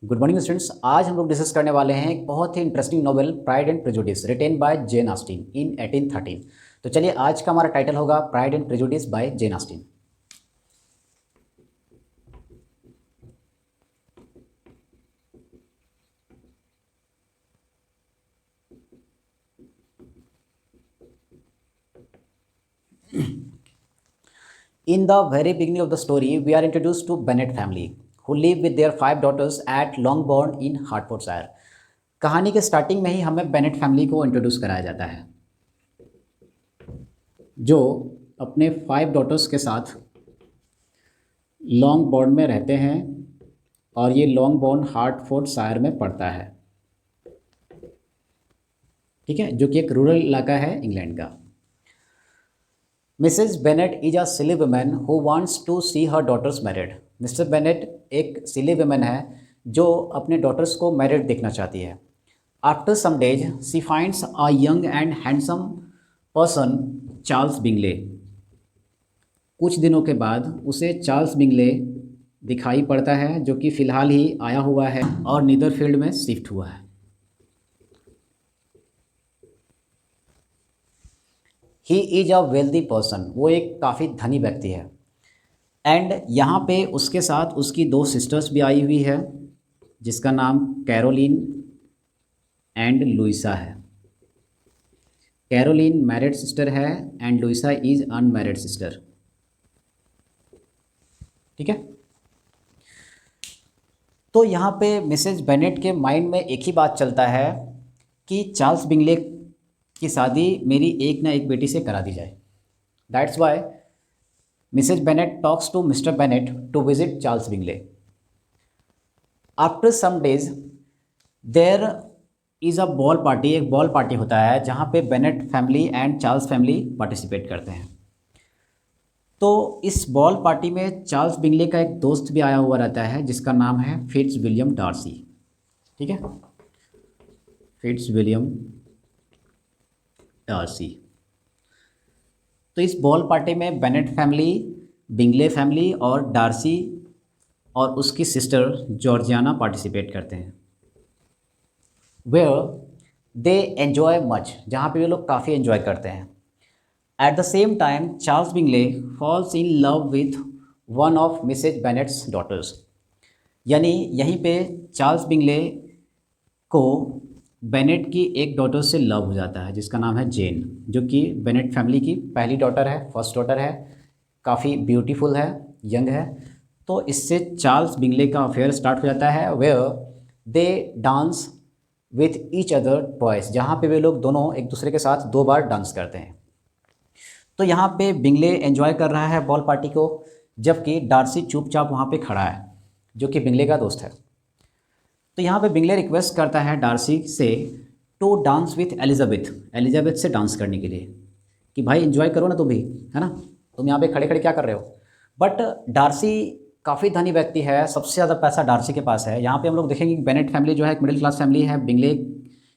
Good morning students. आज हम लोग डिस्कस करने वाले हैं एक बहुत ही interesting novel Pride and Prejudice written by Jane Austen in 1813। तो चलिए आज का हमारा टाइटल होगा Pride and Prejudice by Jane Austen. In the very beginning of the story, we are introduced to Bennet family, who live with their 5 daughters at Longbourn in Hertfordshire। कहानी के starting में ही हमें बेनेट फैमिली को introduce कराया जाता है, जो अपने 5 डॉटर्स के साथ लॉन्गबोर्न में रहते हैं और ये लॉन्गबोर्न हार्टफोर्डशायर में पड़ता है। ठीक है, जो कि एक रूरल इलाका है इंग्लैंड का। Mrs Bennet is a silly woman who wants to see her daughters married. Mr Bennet एक सिली वुमेन है जो अपने डॉटर्स को मैरिड देखना चाहती है। After some days she finds a young and handsome person, Charles Bingley. कुछ दिनों के बाद उसे चार्ल्स बिंगले दिखाई पड़ता है, जो कि फ़िलहाल ही आया हुआ है और नीदरफील्ड में शिफ्ट हुआ है। He is a wealthy person, वो एक काफ़ी धनी व्यक्ति है। एंड यहाँ पे उसके साथ उसकी 2 सिस्टर्स भी आई हुई है, जिसका नाम कैरोलिन एंड लुइसा है। कैरोलिन मैरिड सिस्टर है and Louisa is unmarried sister. ठीक है, तो यहाँ पे मिसेज बेनेट के माइंड में एक ही बात चलता है कि चार्ल्स बिंगले की शादी मेरी एक ना एक बेटी से करा दी जाए। That's why Mrs Bennet talks to Mr Bennet to visit Charles Bingley. After some days there is a ball party, एक बॉल पार्टी होता है जहाँ पे Bennet family and Charles family participate करते हैं। तो इस बॉल पार्टी में चार्ल्स बिंगले का एक दोस्त भी आया हुआ रहता है, जिसका नाम है फिट्ज विलियम डार्सी। ठीक है, फिट्ज विलियम डार्सी। तो इस बॉल पार्टी में बेनेट फैमिली, बिंगले फैमिली और डार्सी और उसकी सिस्टर जॉर्जियाना पार्टिसिपेट करते हैं। वेयर दे एन्जॉय मच, जहाँ पे वे लोग काफ़ी एन्जॉय करते हैं। At the same time Charles Bingley falls in love with one of Mrs Bennet's daughters. यानी यहीं पे चार्ल्स बिंगले को बेनेट की एक डॉटर से लव हो जाता है, जिसका नाम है जेन, जो कि बेनेट फैमिली की पहली डॉटर है, फर्स्ट डॉटर है, काफ़ी ब्यूटीफुल है, यंग है। तो इससे चार्ल्स बिंगले का अफेयर स्टार्ट हो जाता है। Where they dance with each other twice, जहाँ पे वे लोग दोनों एक दूसरे के साथ 2 बार डांस करते हैं। तो यहाँ पे बिंगले एंजॉय कर रहा है बॉल पार्टी को, जबकि डार्सी चुपचाप वहाँ पे खड़ा है, जो कि बिंगले का दोस्त है। तो यहाँ पे बिंगले रिक्वेस्ट करता है डार्सी से to dance with Elizabeth, Elizabeth से डांस करने के लिए, कि भाई एंजॉय करो ना तुम भी, है ना, तुम यहाँ पे खड़े खड़े क्या कर रहे हो। बट डार्सी काफ़ी धनी व्यक्ति है, सबसे ज़्यादा पैसा डार्सी के पास है। यहाँ पे हम लोग देखेंगे कि बेनेट फैमिली जो है एक मिडिल क्लास फैमिली है, बिंगले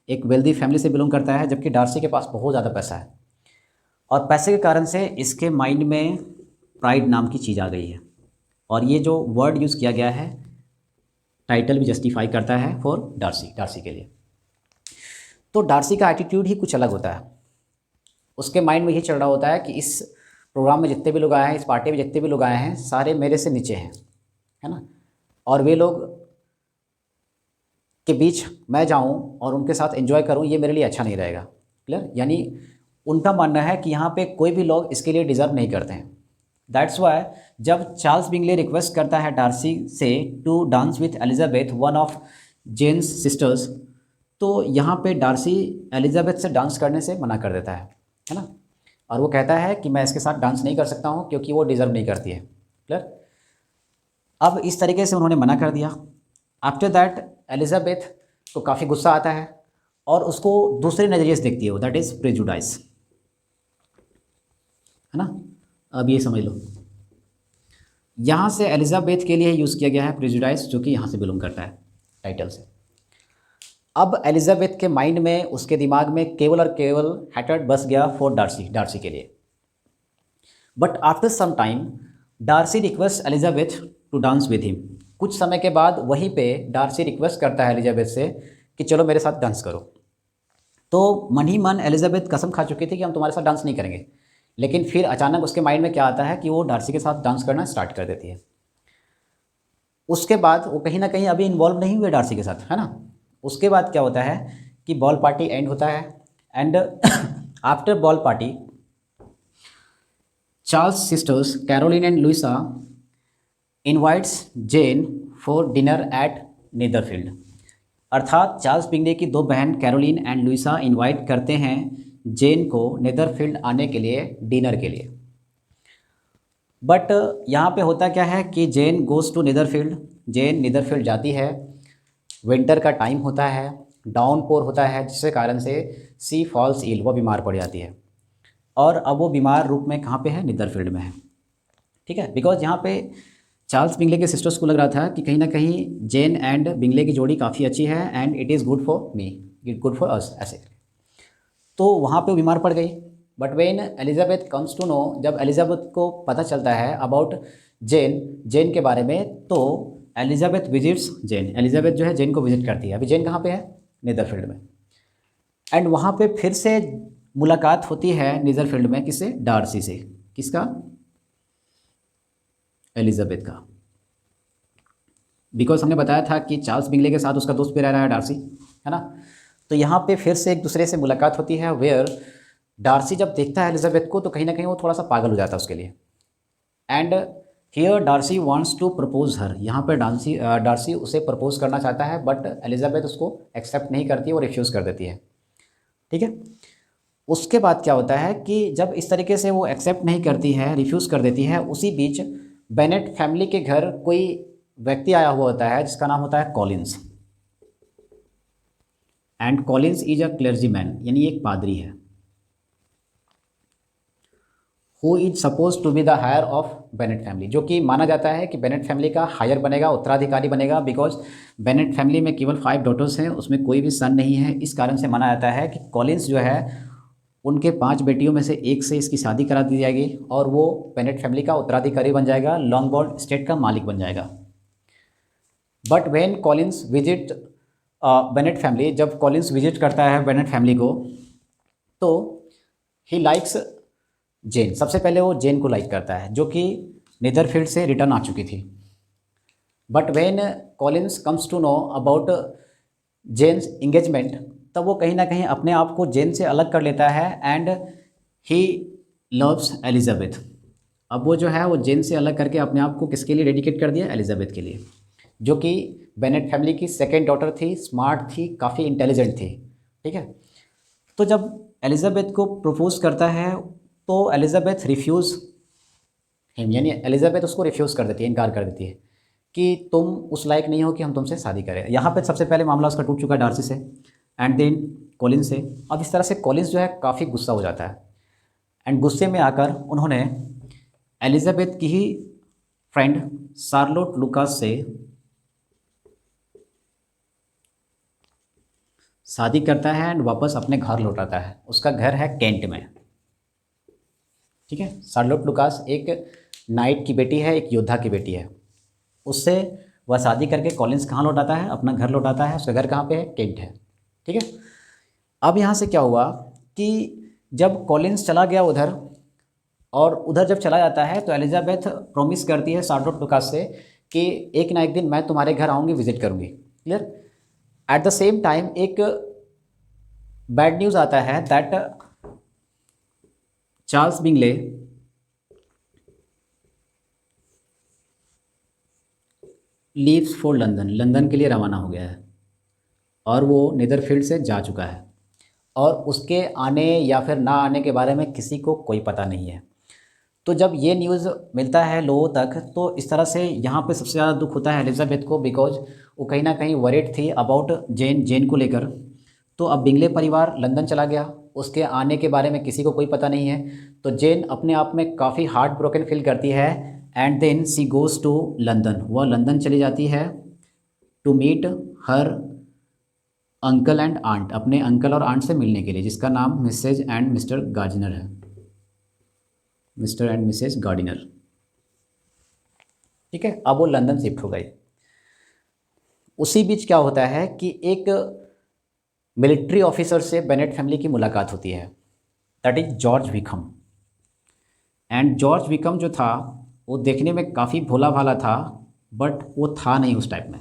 एक वेल्दी फैमिली से बिलोंग करता है, जबकि डार्सी के पास बहुत ज़्यादा पैसा है। और पैसे के कारण से इसके माइंड में प्राइड नाम की चीज़ आ गई है, और ये जो वर्ड यूज़ किया गया है टाइटल भी जस्टिफाई करता है फॉर डार्सी के लिए। तो डार्सी का एटीट्यूड ही कुछ अलग होता है। उसके माइंड में ये चल रहा होता है कि इस प्रोग्राम में जितने भी लोग आए हैं, इस पार्टी में जितने भी लोग आए हैं, सारे मेरे से नीचे हैं, है ना, और वे लोग के बीच मैं जाऊं और उनके साथ एंजॉय करूं, ये मेरे लिए अच्छा नहीं रहेगा। क्लियर, यानी उनका मानना है कि यहाँ पे कोई भी लोग इसके लिए डिज़र्व नहीं करते हैं। दैट्स वाई जब चार्ल्स बिंगले रिक्वेस्ट करता है डार्सी से to dance with Elizabeth, one of Jane's sisters, तो यहाँ पे डार्सी एलिजाबेथ से डांस करने से मना कर देता है ना, और वो कहता है कि मैं इसके साथ डांस नहीं कर सकता हूँ क्योंकि वो डिज़र्व नहीं करती है। क्लियर, अब इस तरीके से उन्होंने मना कर दिया। आफ्टर दैट एलिजाबेथ को काफ़ी गुस्सा आता है और उसको दूसरे नज़रिए से देखती है वो, दैट इज़ प्रेजुडाइस, है ना। अब ये समझ लो, यहाँ से एलिजाबेथ के लिए यूज़ किया गया है प्रेजुडाइस, जो कि यहाँ से बिलोंग करता है टाइटल से। अब एलिजाबेथ के माइंड में, उसके दिमाग में केवल और केवल हैटर्ड बस गया फॉर डार्सी के लिए। But after some time Darcy request Elizabeth to dance with him, कुछ समय के बाद वहीं पे डार्सी रिक्वेस्ट करता है एलिजाबेथ से कि चलो मेरे साथ डांस करो। तो मन ही मन एलिजाबेथ कसम खा चुकी थी कि हम तुम्हारे साथ डांस नहीं करेंगे, लेकिन फिर अचानक उसके माइंड में क्या आता है कि वो डार्सी के साथ डांस करना स्टार्ट कर देती है। उसके बाद वो कहीं ना कहीं अभी इन्वॉल्व नहीं हुए डार्सी के साथ, है ना। उसके बाद क्या होता है कि बॉल पार्टी एंड होता है, and after ball party Charles sisters Caroline and Louisa invites Jane for dinner at Netherfield. अर्थात चार्ल्स बिंगले की दो बहन कैरोलिन एंड लुइसा इनवाइट करते हैं जेन को नीदरफील्ड आने के लिए डिनर के लिए। बट यहाँ पे होता क्या है कि जेन गोज़ टू नीदरफील्ड, जेन नीदरफील्ड जाती है, विंटर का टाइम होता है, डाउनपोर होता है, जिसके कारण से सी फॉल्स इल, वो बीमार पड़ जाती है। और अब वो बीमार रूप में कहाँ पे है, नीदरफील्ड में है। ठीक है, बिकॉज यहाँ पे चार्ल्स बिंगले के सिस्टर्स को लग रहा था कि कहीं ना कहीं जेन एंड बिंगले की जोड़ी काफ़ी अच्छी है and it is good for me, it good for us, ऐसे। तो वहाँ पे वो बीमार पड़ गई। But when Elizabeth comes to know, जब एलिजाबेथ को पता चलता है अबाउट जेन के बारे में, तो एलिजाबेथ विजिट्स जेन, एलिजाबेथ जो है जेन को विजिट करती है। अभी जेन कहाँ पे है, नीदरफील्ड में। एंड वहाँ पे फिर से मुलाकात होती है नीदरफील्ड में, किससे, डार्सी से। किसका, एलिजाबेथ का। बिकॉज हमने बताया था कि चार्ल्स बिंगले के साथ उसका दोस्त भी रह रहा है डार्सी, है ना। तो यहाँ पे फिर से एक दूसरे से मुलाकात होती है, वेयर डार्सी जब देखता है एलिजाबेथ को तो कहीं ना कहीं वो थोड़ा सा पागल हो जाता है उसके लिए। And here Darcy wants to propose her, यहाँ पर डार्सी उसे प्रपोज करना चाहता है, बट एलिजाबेथ उसको एक्सेप्ट नहीं करती, वो रिफ्यूज़ कर देती है। ठीक है, उसके बाद क्या होता है कि जब इस तरीके से वो एक्सेप्ट नहीं करती है, रिफ्यूज़ कर देती है, उसी बीच बेनेट फैमिली के घर कोई व्यक्ति आया हुआ होता है जिसका नाम होता है Collins. And Collins is a clergyman, यानी एक पादरी है, who is suppose to be the heir of Bennet family, जो कि माना जाता है कि बेनेट फैमिली का हायर बनेगा, उत्तराधिकारी बनेगा। बिकॉज बेनेट फैमिली में केवल 5 डॉटर्स हैं, उसमें कोई भी सन नहीं है। इस कारण से माना जाता है कि कॉलिंस जो है उनके 5 बेटियों में से एक से इसकी शादी करा दी जाएगी और वो बेनेट फैमिली का उत्तराधिकारी बन जाएगा, लॉन्गबोर्ड स्टेट का मालिक बन जाएगा। But when Collins visit Bennett family, जब कॉलिंस विजिट करता है बेनेट फैमिली को, तो ही लाइक्स जेन। सबसे पहले वो जेन को लाइक करता है, जो कि नीदरफील्ड से रिटर्न आ चुकी थी। But when Collins comes to know about Jane's engagement, तब वो कहीं ना कहीं अपने आप को जेन से अलग कर लेता है एंड ही लव्स एलिजाबेथ। अब वो जो है वो जेन से अलग करके अपने आप को किसके लिए डेडिकेट कर दिया, एलिजाबेथ के लिए, जो कि बेनेट फैमिली की सेकेंड डॉटर थी, स्मार्ट थी, काफ़ी इंटेलिजेंट थी। ठीक है, तो जब एलिजाबेथ को प्रपोज करता है तो एलिजाबेथ रिफ्यूज़ हिम, यानी एलिजाबेथ उसको रिफ्यूज़ कर देती है, इनकार कर देती है कि तुम उस लायक नहीं हो कि हम तुमसे शादी करें। यहाँ पे सबसे पहले मामला उसका टूट चुका है डार्सी से एंड देन कॉलिंस से। अब इस तरह से कॉलिंस जो है काफ़ी गुस्सा हो जाता है एंड गुस्से में आकर उन्होंने एलिजाबेथ की ही फ्रेंड शार्लोट लुकास से शादी करता है एंड वापस अपने घर लौटाता है। उसका घर है केंट में। ठीक है, शार्लोट लुकास एक नाइट की बेटी है, एक योद्धा की बेटी है। उससे वह शादी करके कॉलिंस कहाँ लौटाता है, अपना घर लौटाता है। उसका घर कहाँ पे है, केंट है। ठीक है, अब यहाँ से क्या हुआ कि जब कॉलिंस चला गया उधर, और उधर जब चला जाता है तो एलिजाबेथ प्रॉमिस करती है शार्लोट लुकास से कि एक ना एक दिन मैं तुम्हारे घर आऊँगी, विजिट करूँगी। Clear. Eight the same time एक बैड न्यूज़ आता है that Charles Bingley leaves for London, London के लिए रवाना हो गया है और वो नीदरफील्ड से जा चुका है, और उसके आने या फिर ना आने के बारे में किसी को कोई पता नहीं है। तो जब ये न्यूज़ मिलता है लोगों तक, तो इस तरह से यहाँ पे सबसे ज़्यादा दुख होता है एलिजाबेथ को, बिकॉज वो कहीं ना कहीं वरीड थी अबाउट जेन को लेकर। तो अब बिंगले परिवार लंदन चला गया, उसके आने के बारे में किसी को कोई पता नहीं है। तो जेन अपने आप में काफ़ी हार्ट ब्रोकन फील करती है and then she goes to London, वह लंदन चली जाती है to meet her uncle and aunt, अपने अंकल और आंट से मिलने के लिए, जिसका नाम मिसेज एंड मिस्टर गार्डिनर है, मिस्टर एंड मिसेज गार्डिनर। ठीक है, अब वो लंदन शिफ्ट हो गई। उसी बीच क्या होता है कि एक मिलिट्री ऑफिसर से बेनेट फैमिली की मुलाकात होती है, that is George Wickham. And George Wickham जो था वो देखने में काफ़ी भोला भाला था, बट वो था नहीं उस टाइप में।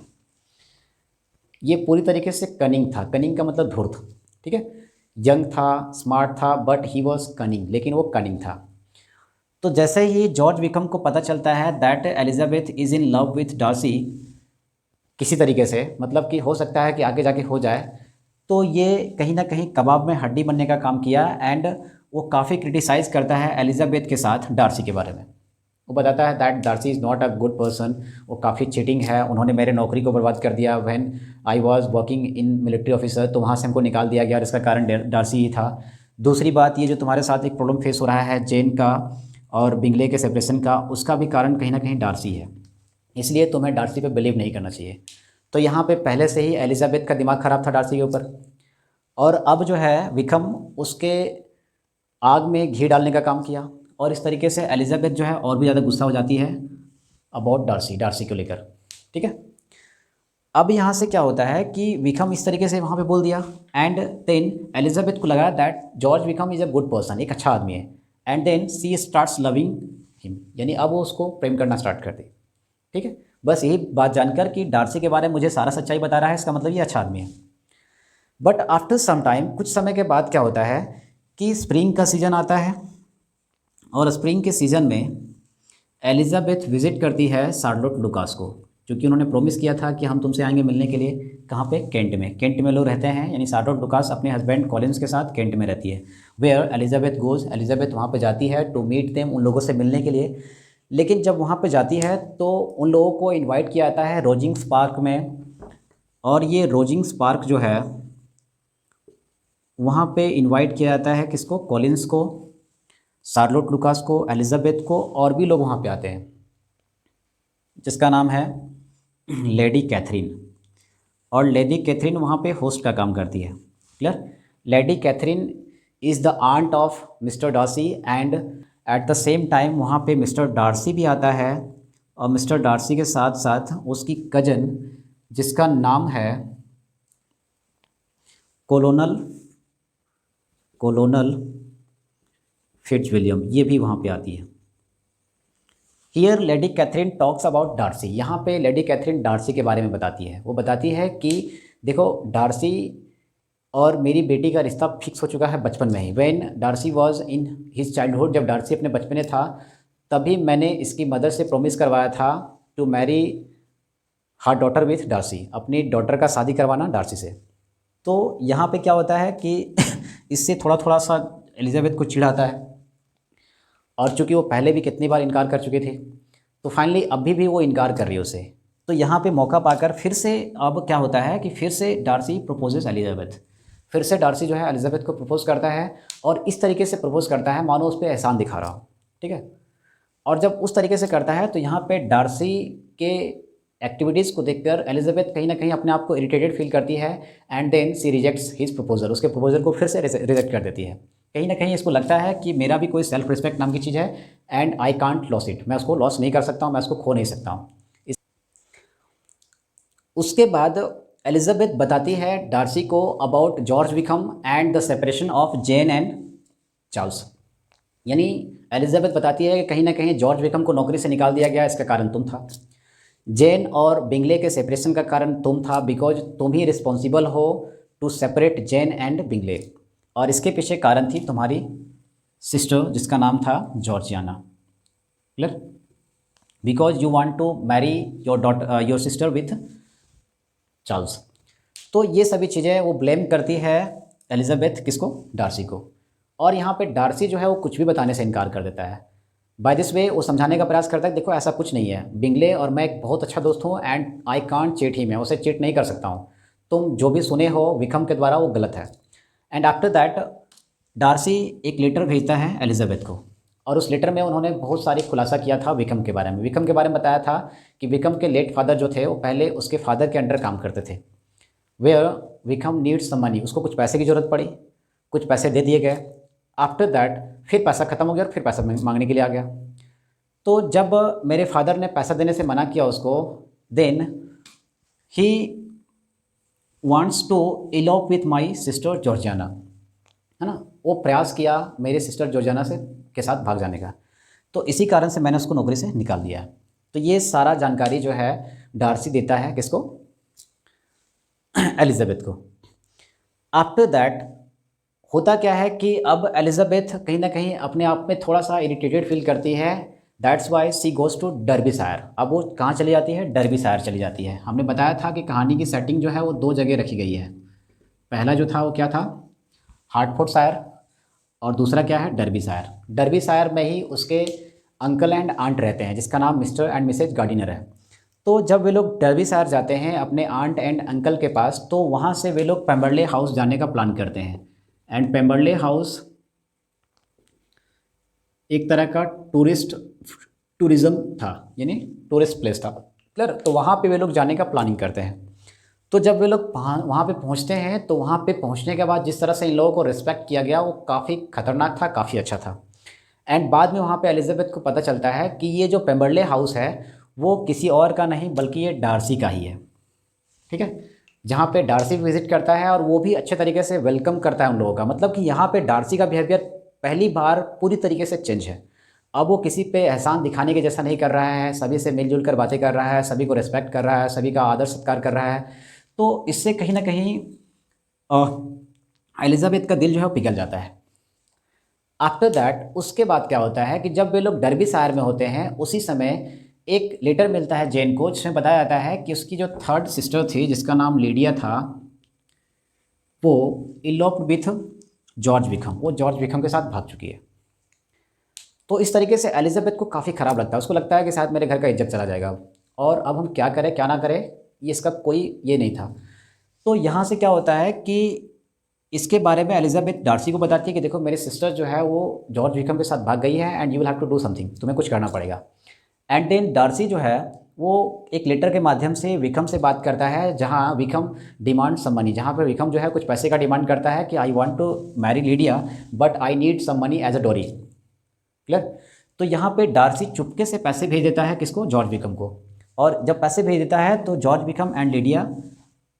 ये पूरी तरीके से कनिंग था। कनिंग का मतलब धूर्त, ठीक है। यंग था, स्मार्ट था, बट ही वॉज कनिंग, लेकिन वो कनिंग था। तो जैसे ही जॉर्ज विकम को पता चलता है that Elizabeth is in love with Darcy, किसी तरीके से, मतलब कि हो सकता है कि आगे जाके हो जाए, तो ये कहीं ना कहीं कबाब में हड्डी बनने का काम किया। एंड वो काफ़ी क्रिटिसाइज़ करता है एलिजाबेथ के साथ डार्सी के बारे में। वो बताता है that Darcy is not a good person, वो काफ़ी चीटिंग है, उन्होंने मेरे नौकरी को बर्बाद कर दिया। When I was working in military officer, तो वहाँ से हमको निकाल दिया गया और इसका कारण डार्सी ही था। दूसरी बात, ये जो तुम्हारे साथ एक प्रॉब्लम फेस हो रहा है जेन का और बिंगले के सेपरेशन का, उसका भी कारण कहीं ना कहीं डार्सी है, इसलिए तुम्हें डार्सी पे बिलीव नहीं करना चाहिए। तो यहाँ पे पहले से ही एलिजाबेथ का दिमाग ख़राब था डार्सी के ऊपर, और अब जो है विकम उसके आग में घी डालने का काम किया, और इस तरीके से एलिजाबेथ जो है और भी ज़्यादा गुस्सा हो जाती है अबाउट डार्सी को लेकर, ठीक है। अब यहाँ से क्या होता है कि विकम इस तरीके से वहाँ पे बोल दिया, एंड देन एलिजाबेथ को लगा that George Wickham is a good person, एक अच्छा आदमी है। And then she starts loving him, यानी अब वो उसको प्रेम करना स्टार्ट कर दी, ठीक है। बस यही बात जानकर कि डार्सी के बारे में मुझे सारा सच्चाई बता रहा है, इसका मतलब ये अच्छा आदमी है। बट आफ्टर सम टाइम, कुछ समय के बाद क्या होता है कि स्प्रिंग का सीज़न आता है, और स्प्रिंग के सीज़न में एलिजाबेथ विज़िट करती है शार्लोट लुकास को, क्योंकि उन्होंने प्रॉमिस किया था कि हम तुमसे आएंगे मिलने के लिए। कहाँ पे? कैंट में लोग रहते हैं, यानी शार्लोट लुकास अपने हस्बैंड कॉलिंस के साथ कैंट में रहती है। वेयर एलिजाबेथ गोज़, एलिजाबेथ वहाँ पे जाती है टू मीट देम, उन लोगों से मिलने के लिए। लेकिन जब वहाँ पे जाती है तो उन लोगों को इनवाइट किया जाता है रोजिंग्स पार्क में, और ये रोजिंग्स पार्क जो है वहाँ पे इनवाइट किया जाता है किसको? कॉलिंस को, शार्लोट लुकास को, एलिजाबेथ को, और भी लोग वहाँ पे आते हैं, जिसका नाम है लेडी कैथरीन। और लेडी कैथरीन वहाँ पे होस्ट का काम करती है, clear. Lady Catherine is the aunt of Mr Darcy, and at the same time वहाँ पे मिस्टर डार्सी भी आता है, और मिस्टर डार्सी के साथ साथ उसकी कजन जिसका नाम है कोलोनल फिट्जविलियम, ये भी वहाँ पे आती है। Here Lady Catherine talks about Darcy, यहाँ पे लेडी कैथरीन डार्सी के बारे में बताती है। वो बताती है कि देखो, डार्सी और मेरी बेटी का रिश्ता फिक्स हो चुका है बचपन में ही। When Darcy was in his childhood, जब डार्सी अपने बचपन में था, तभी मैंने इसकी मदर से प्रॉमिस करवाया था to marry her daughter with Darcy, अपनी डॉटर का शादी करवाना डार्सी से। तो यहाँ पे क्या होता है कि इससे थोड़ा थोड़ा सा एलिजाबेथ को चिढ़ाता है, और चूंकि वो पहले भी कितनी बार इनकार कर चुके थे, तो फाइनली अभी भी वो इनकार कर रही है उसे। तो यहाँ पे मौका पाकर फिर से अब क्या होता है कि फिर से डार्सी प्रपोजेस एलिजाबेथ, फिर से डार्सी जो है एलिजाबेथ को प्रपोज करता है, और इस तरीके से प्रपोज करता है मानो उस पर एहसान दिखा रहा हो, ठीक है। और जब उस तरीके से करता है तो यहाँ पे डार्सी के एक्टिविटीज़ को देखकर एलिजाबेथ कहीं ना कहीं अपने आप को इरिटेटेड फील करती है, and then she rejects his proposal, उसके प्रपोजल को फिर से रिजेक्ट कर देती है। कहीं ना कहीं इसको लगता है कि मेरा भी कोई सेल्फ रिस्पेक्ट नाम की चीज़ है, and I can't loss it, मैं उसको लॉस नहीं कर सकता हूँ, मैं उसको खो नहीं सकता हूँ। उसके बाद एलिजाबेथ बताती है डार्सी को about George Wickham and the separation of Jane and Charles, यानी एलिजाबेथ बताती है कि कहीं ना कहीं जॉर्ज विकम को नौकरी से निकाल दिया गया, इसका कारण तुम था। जेन और बिंगले के सेपरेशन का कारण तुम था, बिकॉज तुम ही रिस्पॉन्सिबल हो to separate Jane and Bingley, और इसके पीछे कारण थी तुम्हारी सिस्टर जिसका नाम था Georgiana, clear. Because you want to marry your sister with Charles. तो ये सभी चीज़ें वो ब्लेम करती है एलिजाबेथ किसको? डार्सी को। और यहाँ पे डार्सी जो है वो कुछ भी बताने से इनकार कर देता है। बाय दिस वे वो समझाने का प्रयास करता है देखो ऐसा कुछ नहीं है, बिंगले और मैं एक बहुत अच्छा दोस्त हूँ, and I can't cheat him, मैं उसे चीट नहीं कर सकता हूँ, तुम जो भी सुने हो विकम के द्वारा वो गलत है। एंड आफ्टर दैट डार्सी एक लेटर भेजता है एलिजाबेथ को, और उस लेटर में उन्होंने बहुत सारी खुलासा किया था विकम के बारे में। विकम के बारे में बताया था कि विकम के लेट फादर जो थे वो पहले उसके फादर के अंडर काम करते थे। Where Wickham needs some money, उसको कुछ पैसे की ज़रूरत पड़ी, कुछ पैसे दे दिए गए। आफ्टर दैट फिर पैसा ख़त्म हो गया और फिर पैसा मांगने के लिए आ गया। तो जब मेरे फादर ने पैसा देने से मना किया उसको, then he wants to elope with my sister Georgiana, है ना, वो प्रयास किया मेरे सिस्टर जॉर्जियाना से के साथ भाग जाने का, तो इसी कारण से मैंने उसको नौकरी से निकाल दिया। तो ये सारा जानकारी जो है डार्सी देता है किसको, एलिजाबेथ को। आफ्टर दैट होता क्या है कि अब एलिजाबेथ कहीं ना कहीं अपने आप में थोड़ा सा इरिटेटेड फील करती है। That's why she goes to Derbyshire. अब वो कहाँ चली जाती है, डर्बीशायर चली जाती है। हमने बताया था कि कहानी की सेटिंग जो है वो दो जगह रखी गई है। पहला जो था वो क्या था, हार्टफोर्डशायर, और दूसरा क्या है, डर्बीशायर। डर्बीशायर में ही उसके अंकल एंड आंट रहते हैं जिसका नाम मिस्टर एंड मिसेज गार्डिनर है। तो जब वे लोग डर्बीशायर जाते हैं अपने आंट एंड अंकल के पास, तो वहाँ से वे लोग पेम्बरले हाउस जाने का प्लान करते हैं। एंड पेम्बरले हाउस एक तरह का टूरिज़्म था, यानी टूरिस्ट प्लेस था, क्लियर। तो वहाँ पे वे लोग जाने का प्लानिंग करते हैं। तो जब वे लोग वहाँ पे पहुँचते हैं, तो वहाँ पे पहुँचने के बाद जिस तरह से इन लोगों को रिस्पेक्ट किया गया वो काफ़ी ख़तरनाक था, काफ़ी अच्छा था। एंड बाद में वहाँ पे एलिजाबेथ को पता चलता है कि ये जो पेम्बरले हाउस है वो किसी और का नहीं बल्कि ये डार्सी का ही है, ठीक है। जहाँ पे डार्सी विजिट करता है और वो भी अच्छे तरीके से वेलकम करता है उन लोगों का। मतलब कि यहाँ पे डार्सी का बिहेवियर पहली बार पूरी तरीके से चेंज है। अब वो किसी पे एहसान दिखाने के जैसा नहीं कर रहा है, सभी से मिलजुल कर बातें कर रहा है, सभी को रिस्पेक्ट कर रहा है, सभी का आदर सत्कार कर रहा है। तो इससे कहीं ना कहीं एलिजाबेथ का दिल जो है वो पिघल जाता है। आफ्टर दैट उसके बाद क्या होता है कि जब वे लोग डर्बीशायर में होते हैं, उसी समय एक लेटर मिलता है जेन को, जिसमें बताया जाता है कि उसकी जो थर्ड सिस्टर थी जिसका नाम लीडिया था, वो इलोप्ड विथ जॉर्ज विकम, वो जॉर्ज विकम के साथ भाग चुकी है। तो इस तरीके से एलिजाबेथ को काफ़ी ख़राब लगता है। उसको लगता है कि शायद मेरे घर का इज्जत चला जाएगा और अब हम क्या करें क्या ना करें, ये इसका कोई ये नहीं था। तो यहाँ से क्या होता है कि इसके बारे में एलिजाबेथ डार्सी को बताती है कि देखो मेरी सिस्टर जो है वो जॉर्ज विकम के साथ भाग गई है and you will have to do something, तुम्हें कुछ करना पड़ेगा। एंड देन डार्सी जो है वो एक लेटर के माध्यम से विकम से बात करता है, जहाँ विकम डिमांड सम मनी, जहाँ पर विकम जो है कुछ पैसे का डिमांड करता है कि I want to marry Lydia but I need some money as a dowry, clear. तो यहाँ पे डार्सी चुपके से पैसे भेज देता है किसको, जॉर्ज विकम को। और जब पैसे भेज देता है तो जॉर्ज विकम एंड लीडिया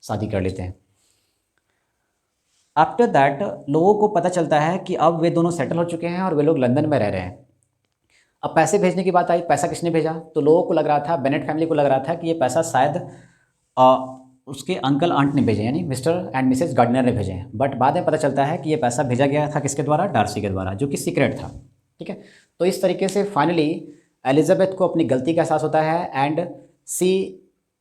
शादी कर लेते हैं। आफ्टर दैट लोगों को पता चलता है कि अब वे दोनों सेटल हो चुके हैं और वे लोग लंदन में रह रहे हैं। अब पैसे भेजने की बात आई, पैसा किसने भेजा, तो लोगों को लग रहा था, बेनेट फैमिली को लग रहा था कि ये पैसा शायद उसके अंकल आंट ने भेजे, यानी मिस्टर एंड मिसेज गार्डनर ने भेजे हैं। बट बाद में पता चलता है कि ये पैसा भेजा गया था किसके द्वारा, डार्सी के द्वारा, जो कि सीक्रेट था, ठीक है। तो इस तरीके से फाइनली एलिजाबेथ को अपनी गलती का एहसास होता है and she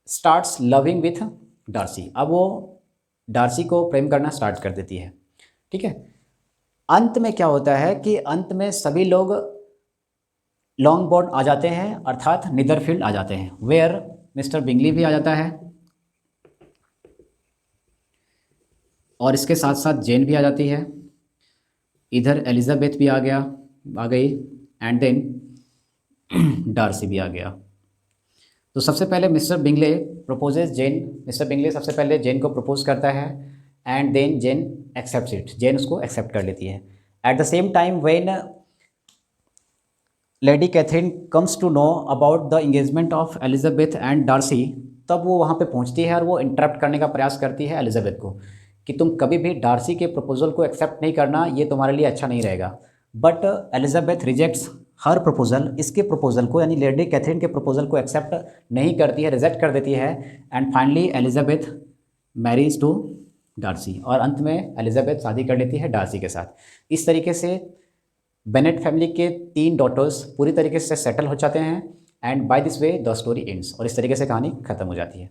starts loving with Darcy. अब वो डार्सी को प्रेम करना स्टार्ट कर देती है, ठीक है। अंत में क्या होता है कि अंत में सभी लोग लॉन्ग बोर्ड आ जाते हैं, अर्थात नीदरफील्ड आ जाते हैं, वेयर मिस्टर बिंगली भी आ जाता है और इसके साथ साथ जेन भी आ जाती है, इधर एलिजाबेथ भी आ गई एंड देन डार्सी भी आ गया। तो सबसे पहले mister Bingley proposes Jane, mister Bingley सबसे पहले जेन को प्रपोज करता है and then Jane accept it, Jane उसको एक्सेप्ट कर लेती है। At the same time when Lady Catherine comes to know about the engagement of Elizabeth and Darcy, तब वो वहाँ पे पहुँचती है और वो इंटरप्ट करने का प्रयास करती है एलिजाबेथ को कि तुम कभी भी डार्सी के प्रपोजल को एक्सेप्ट नहीं करना, ये तुम्हारे लिए अच्छा नहीं रहेगा। But Elizabeth rejects her proposal, इसके प्रपोजल को यानी लेडी कैथरीन के प्रपोजल को एक्सेप्ट नहीं करती है, रिजेक्ट कर देती है। And finally Elizabeth marries to Darcy, और अंत में एलिजाबेथ शादी कर लेती है डार्सी के साथ। इस तरीके से बेनेट फैमिली के 3 डॉटर्स पूरी तरीके से सेटल हो जाते हैं and by this way the story ends, और इस तरीके से कहानी खत्म हो जाती है।